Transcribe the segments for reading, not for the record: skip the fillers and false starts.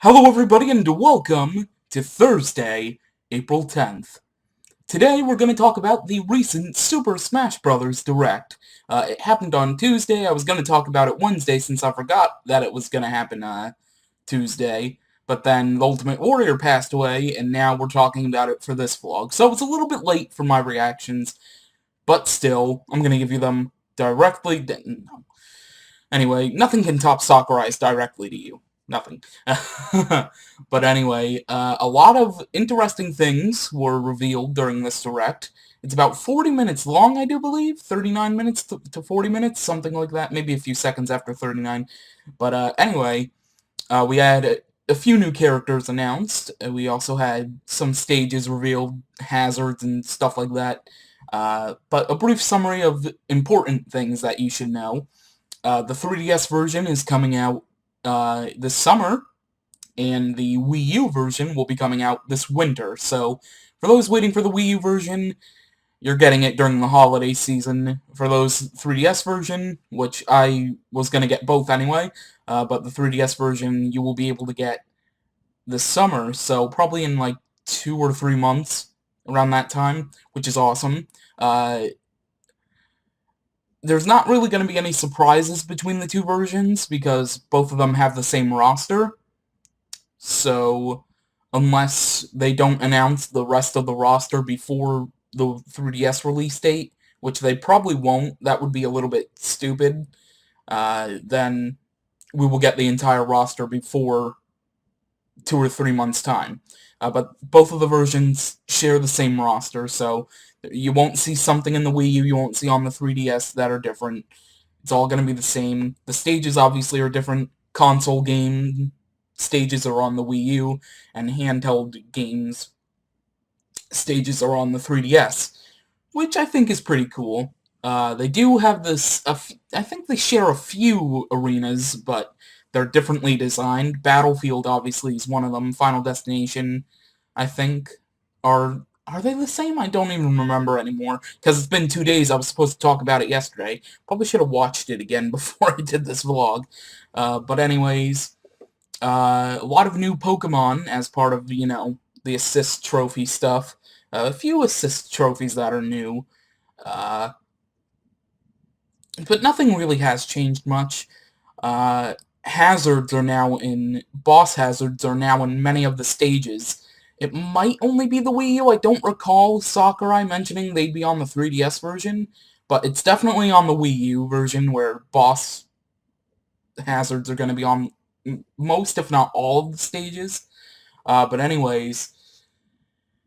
Hello everybody and welcome to Thursday, April 10th. Today we're going to talk about the recent Super Smash Bros. Direct. It happened on Tuesday. I was going to talk about it Wednesday since I forgot that it was going to happen Tuesday. But then the Ultimate Warrior passed away and now we're talking about it for this vlog. So it's a little bit late for my reactions, but still, I'm going to give you them directly. No. Anyway, nothing can top Sakurai's directly to you. Nothing. But anyway, a lot of interesting things were revealed during this direct. It's about 40 minutes long, I do believe. 39 minutes to 40 minutes, something like that. Maybe a few seconds after 39. But anyway, we had a few new characters announced. We also had some stages revealed, hazards and stuff like that. But a brief summary of important things that you should know. The 3DS version is coming out this summer, and the Wii U version will be coming out this winter. So, for those waiting for the Wii U version, you're getting it during the holiday season. For those 3DS version, which I was going to get both anyway, but the 3DS version you will be able to get this summer, so probably in like 2 or 3 months, around that time, which is awesome. There's not really going to be any surprises between the two versions because both of them have the same roster. So, unless they don't announce the rest of the roster before the 3DS release date, which they probably won't, that would be a little bit stupid, then we will get the entire roster before 2 or 3 months' time. But both of the versions share the same roster, so you won't see something in the Wii U you won't see on the 3DS that are different. It's all going to be the same. The stages obviously are different. Console game stages are on the Wii U, and handheld games stages are on the 3DS, which I think is pretty cool. They do have this, I think they share a few arenas, but they're differently designed. Battlefield obviously is one of them. Final Destination, I think, are they the same? I don't even remember anymore, because it's been 2 days. I was supposed to talk about it yesterday. Probably should have watched it again before I did this vlog. But anyways, a lot of new Pokemon as part of, the assist trophy stuff. A few assist trophies that are new. Uh, but nothing really has changed much. Hazards are now in... Boss hazards are now in many of the stages. It might only be the Wii U. I don't recall Sakurai mentioning they'd be on the 3DS version, but it's definitely on the Wii U version where boss hazards are going to be on most, if not all, of the stages. But anyways,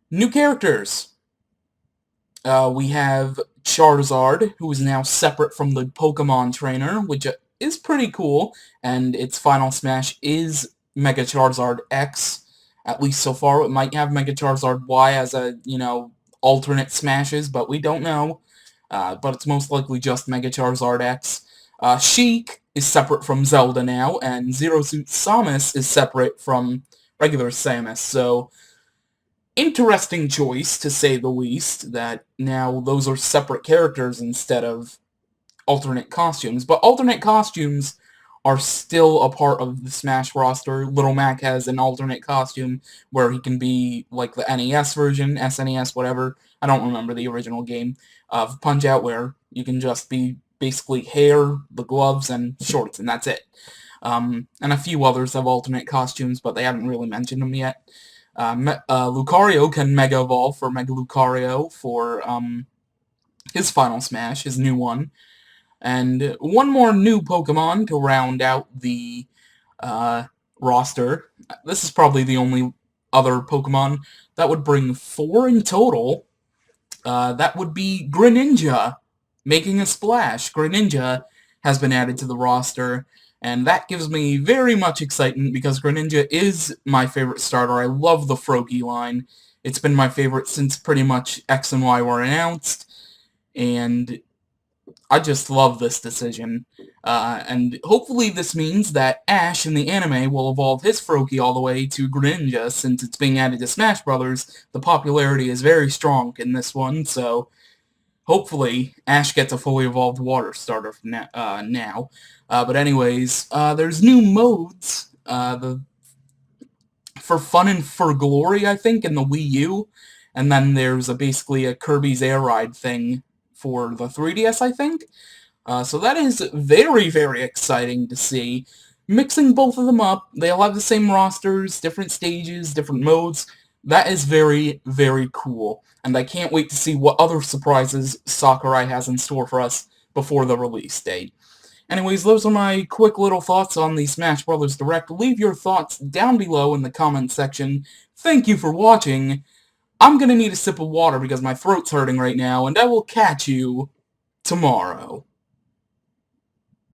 new characters. We have Charizard, who is now separate from the Pokemon Trainer, which is pretty cool, and its final smash is Mega Charizard X, at least so far. It might have Mega Charizard Y as a, alternate smashes, but we don't know. But it's most likely just Mega Charizard X. Sheik is separate from Zelda now, and Zero Suit Samus is separate from regular Samus, so interesting choice, to say the least, that now those are separate characters instead of alternate costumes. But alternate costumes are still a part of the Smash roster. Little Mac has an alternate costume where he can be like the NES version, SNES, whatever. I don't remember the original game of Punch-Out, where you can just be basically hair, the gloves, and shorts, and that's it. And a few others have alternate costumes, but they haven't really mentioned them yet. Lucario can Mega Evolve for Mega Lucario for his final smash, his new one. And one more new Pokemon to round out the roster. This is probably the only other Pokemon that would bring 4 in total. That would be Greninja making a splash. Greninja has been added to the roster, and that gives me very much excitement because Greninja is my favorite starter. I love the Froakie line. It's been my favorite since pretty much X and Y were announced, and I just love this decision. And hopefully this means that Ash in the anime will evolve his Froakie all the way to Greninja, since it's being added to Smash Brothers. The popularity is very strong in this one, so hopefully Ash gets a fully evolved water starter now. But anyways, there's new modes. The For Fun and for Glory, I think, in the Wii U. And then there's basically a Kirby's Air Ride thing for the 3DS, I think. So that is very, very exciting to see. Mixing both of them up, they all have the same rosters, different stages, different modes. That is very, very cool. And I can't wait to see what other surprises Sakurai has in store for us before the release date. Anyways, those are my quick little thoughts on the Smash Bros. Direct. Leave your thoughts down below in the comments section. Thank you for watching. I'm gonna need a sip of water because my throat's hurting right now, and I will catch you tomorrow.